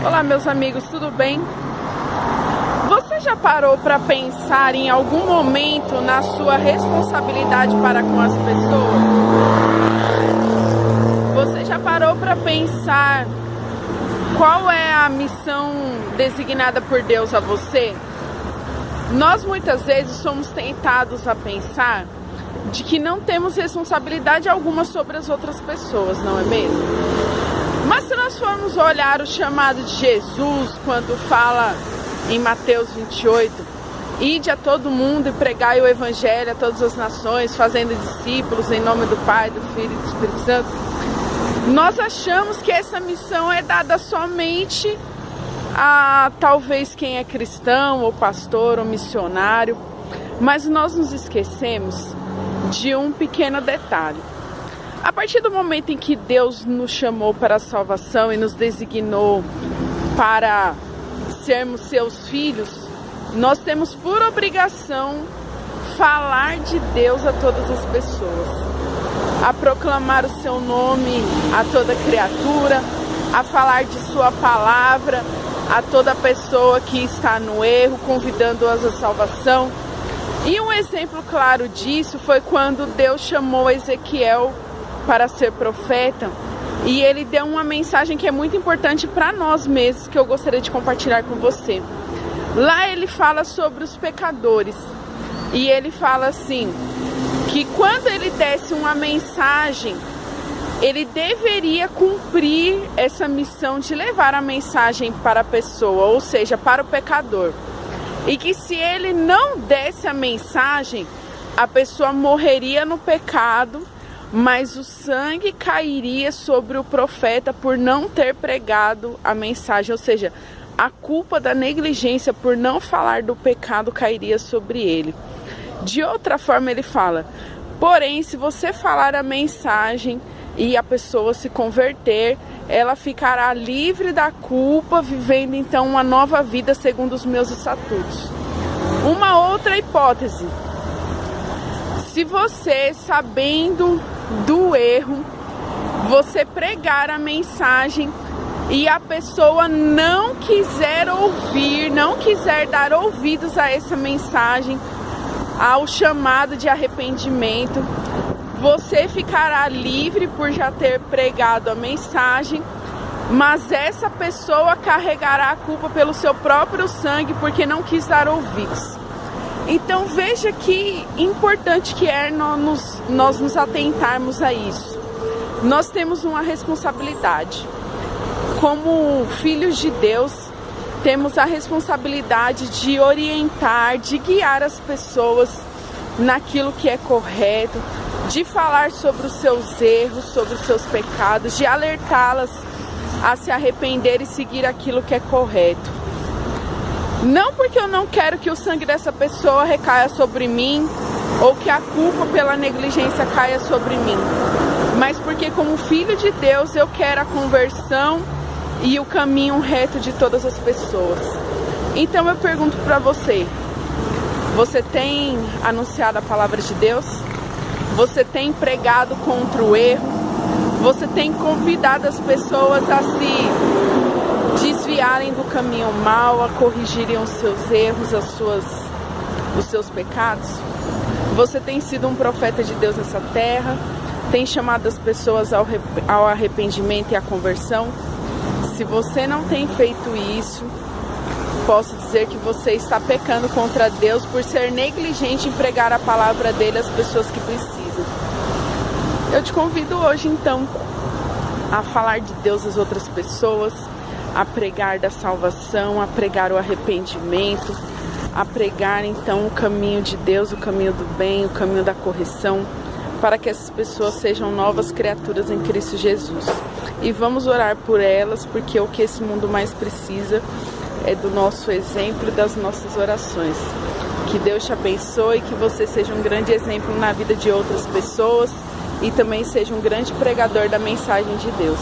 Olá, meus amigos, tudo bem? Você já parou para pensar em algum momento na sua responsabilidade para com as pessoas? Você já parou para pensar qual é a missão designada por Deus a você? Nós muitas vezes somos tentados a pensar de que não temos responsabilidade alguma sobre as outras pessoas, não é mesmo? Mas se nós formos olhar o chamado de Jesus, quando fala em Mateus 28, ide a todo mundo e pregai o evangelho a todas as nações, fazendo discípulos em nome do Pai, do Filho e do Espírito Santo, nós achamos que essa missão é dada somente a talvez quem é cristão, ou pastor, ou missionário, mas nós nos esquecemos de um pequeno detalhe. A partir do momento em que Deus nos chamou para a salvação e nos designou para sermos seus filhos, nós temos por obrigação falar de Deus a todas as pessoas, a proclamar o seu nome a toda criatura, a falar de sua palavra a toda pessoa que está no erro, convidando-as à salvação. E um exemplo claro disso foi quando Deus chamou Ezequiel para ser profeta, e ele deu uma mensagem que é muito importante para nós mesmos, que eu gostaria de compartilhar com você. Lá ele fala sobre os pecadores, e ele fala assim, que quando ele desse uma mensagem, ele deveria cumprir essa missão de levar a mensagem para a pessoa, ou seja, para o pecador. E que se ele não desse a mensagem, a pessoa morreria no pecado, mas o sangue cairia sobre o profeta por não ter pregado a mensagem, ou seja, a culpa da negligência por não falar do pecado cairia sobre ele. De outra forma ele fala, porém, se você falar a mensagem e a pessoa se converter, ela ficará livre da culpa, vivendo então uma nova vida segundo os meus estatutos. Uma outra hipótese, se você, sabendo do erro, você pregar a mensagem e a pessoa não quiser ouvir, não quiser dar ouvidos a essa mensagem, ao chamado de arrependimento, você ficará livre por já ter pregado a mensagem, mas essa pessoa carregará a culpa pelo seu próprio sangue porque não quis dar ouvidos. Então veja que importante que é nós nos atentarmos a isso. Nós temos uma responsabilidade. Como filhos de Deus, temos a responsabilidade de orientar, de guiar as pessoas naquilo que é correto, de falar sobre os seus erros, sobre os seus pecados, de alertá-las a se arrepender e seguir aquilo que é correto. Não porque eu não quero que o sangue dessa pessoa recaia sobre mim, ou que a culpa pela negligência caia sobre mim, mas porque como filho de Deus eu quero a conversão e o caminho reto de todas as pessoas. Então eu pergunto para você, você tem anunciado a palavra de Deus? Você tem pregado contra o erro? Você tem convidado as pessoas a se desviarem do caminho mau, a corrigirem os seus erros, os seus pecados? Você tem sido um profeta de Deus nessa terra? Tem chamado as pessoas ao arrependimento e à conversão? Se você não tem feito isso, posso dizer que você está pecando contra Deus por ser negligente em pregar a palavra dele às pessoas que precisam. Eu te convido hoje então a falar de Deus às outras pessoas, a pregar da salvação, a pregar o arrependimento, a pregar então o caminho de Deus, o caminho do bem, o caminho da correção, para que essas pessoas sejam novas criaturas em Cristo Jesus. E vamos orar por elas, porque o que esse mundo mais precisa é do nosso exemplo e das nossas orações. Que Deus te abençoe, que você seja um grande exemplo na vida de outras pessoas e também seja um grande pregador da mensagem de Deus.